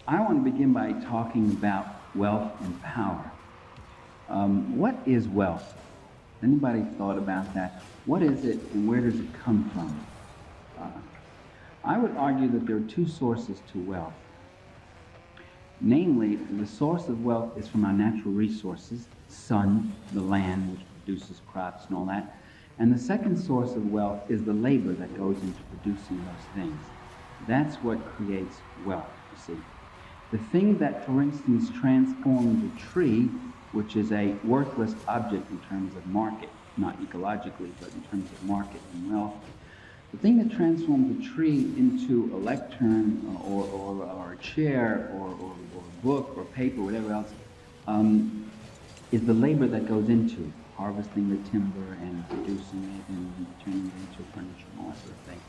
I want to begin by talking about wealth and power. What is wealth? Anybody thought about that? What is it and where does it come from? I would argue that there are two sources to wealth. Namely, the source of wealth is from our natural resources, sun, the land, which produces crops and all that. And the second source of wealth is the labor that goes into producing those things. That's what creates wealth, you see. The thing that, for instance, transforms a tree, which is a worthless object in terms of market, not ecologically, but in terms of market and wealth, the thing that transforms a tree into a lectern or a chair or a book or paper, whatever else, is the labor that goes into harvesting the timber and producing it and turning it into furniture and all that sort of thing.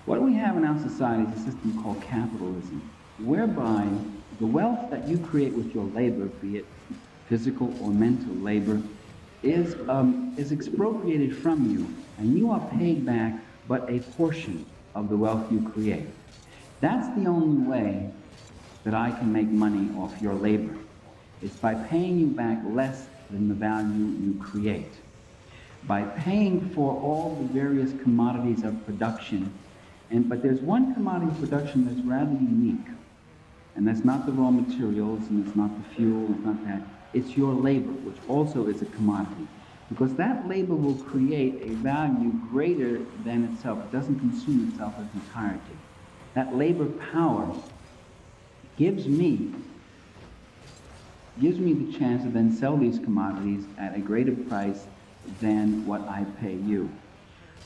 What we have in our society is a system called capitalism, whereby the wealth that you create with your labor, be it physical or mental labor, is expropriated from you, and you are paid back but a portion of the wealth you create. That's the only way that I can make money off your labor. It's by paying you back less than the value you create. By paying for all the various commodities of production, but there's one commodity of production that's rather unique, and that's not the raw materials, and it's not the fuel, it's not that. It's your labor, which also is a commodity. Because that labor will create a value greater than itself. It doesn't consume itself as entirety. That labor power gives me the chance to then sell these commodities at a greater price than what I pay you.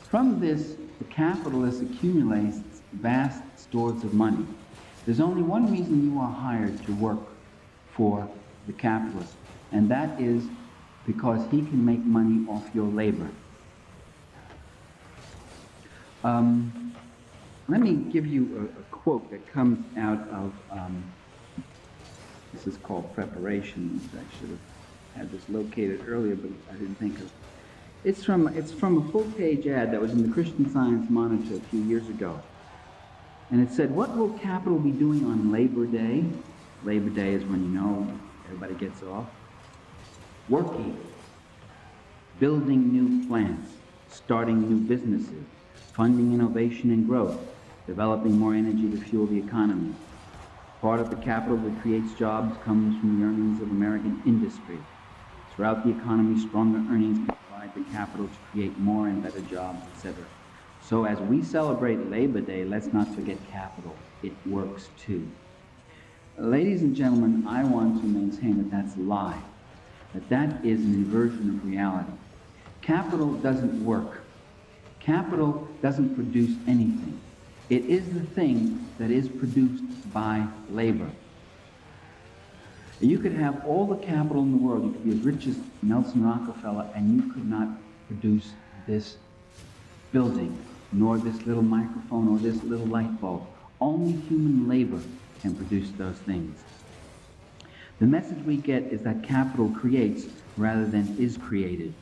From this, the capitalist accumulates vast stores of money. There's only one reason you are hired to work for the capitalist, and that is because he can make money off your labor. Let me give you a quote that comes out of, this is called Preparations. I should have had this located earlier, but I didn't think of it. It's from a full-page ad that was in the Christian Science Monitor a few years ago. And it said, what will capital be doing on Labor Day? Labor Day is when, everybody gets off. Working, building new plants, starting new businesses, funding innovation and growth, developing more energy to fuel the economy. Part of the capital that creates jobs comes from the earnings of American industry. Throughout the economy, stronger earnings can provide the capital to create more and better jobs, etc. So as we celebrate Labor Day, let's not forget capital. It works too. Ladies and gentlemen, I want to maintain that that's a lie. That is an inversion of reality. Capital doesn't work. Capital doesn't produce anything. It is the thing that is produced by labor. You could have all the capital in the world. You could be as rich as Nelson Rockefeller, and you could not produce this building, nor this little microphone, or this little light bulb. Only human labor can produce those things. The message we get is that capital creates rather than is created.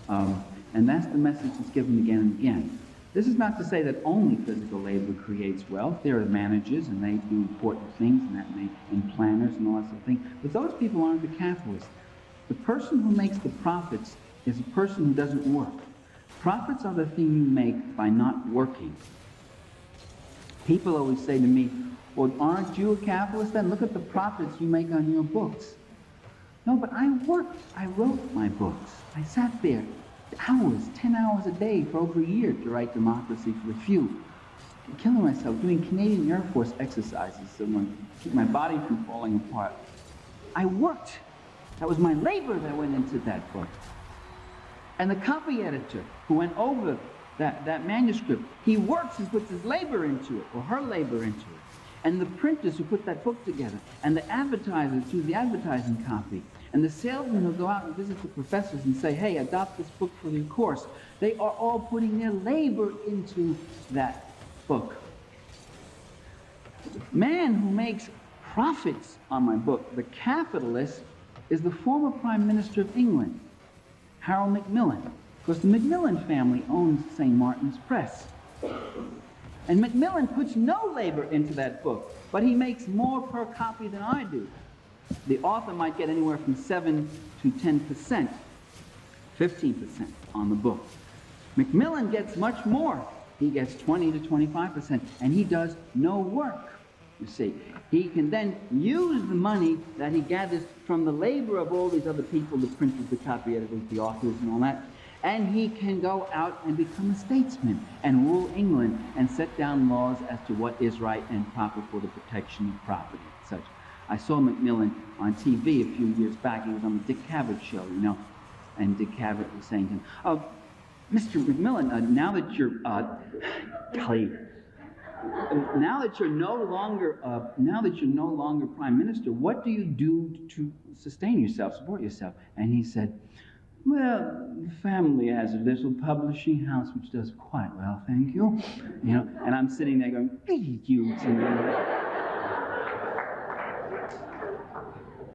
And that's the message that's given again and again. This is not to say that only physical labor creates wealth. There are managers, and they do important things, and planners and all that sort of thing. But those people aren't the capitalists. The person who makes the profits is a person who doesn't work. Profits are the thing you make by not working. People always say to me, well, aren't you a capitalist then? Look at the profits you make on your books. No, but I worked. I wrote my books. I sat there hours, 10 hours a day for over a year to write Democracy for the Few. Killing myself, doing Canadian Air Force exercises to keep my body from falling apart. I worked. That was my labor that went into that book. And the copy editor who went over that manuscript, he works and puts his labor into it, or her labor into it. And the printers who put that book together, and the advertisers do the advertising copy, and the salesmen who go out and visit the professors and say, hey, adopt this book for your course. They are all putting their labor into that book. Man who makes profits on my book, the capitalist, is the former Prime Minister of England, Harold Macmillan, because the Macmillan family owns St. Martin's Press. And Macmillan puts no labor into that book, but he makes more per copy than I do. The author might get anywhere from 7 to 10%, 15% on the book. Macmillan gets much more. He gets 20 to 25%, and he does no work, you see. He can then use the money that he gathers from the labor of all these other people, the printers, the copy editors, the authors, and all that, and he can go out and become a statesman and rule England and set down laws as to what is right and proper for the protection of property and such. I saw Macmillan on TV a few years back. He was on the Dick Cavett show, you know, and Dick Cavett was saying to him, "Oh, Mr. Macmillan, now that you're, now that you're no longer prime minister, what do you do to sustain yourself, support yourself?" And he said, "Well, the family has a little publishing house which does quite well, thank you." You know, and I'm sitting there going, "You."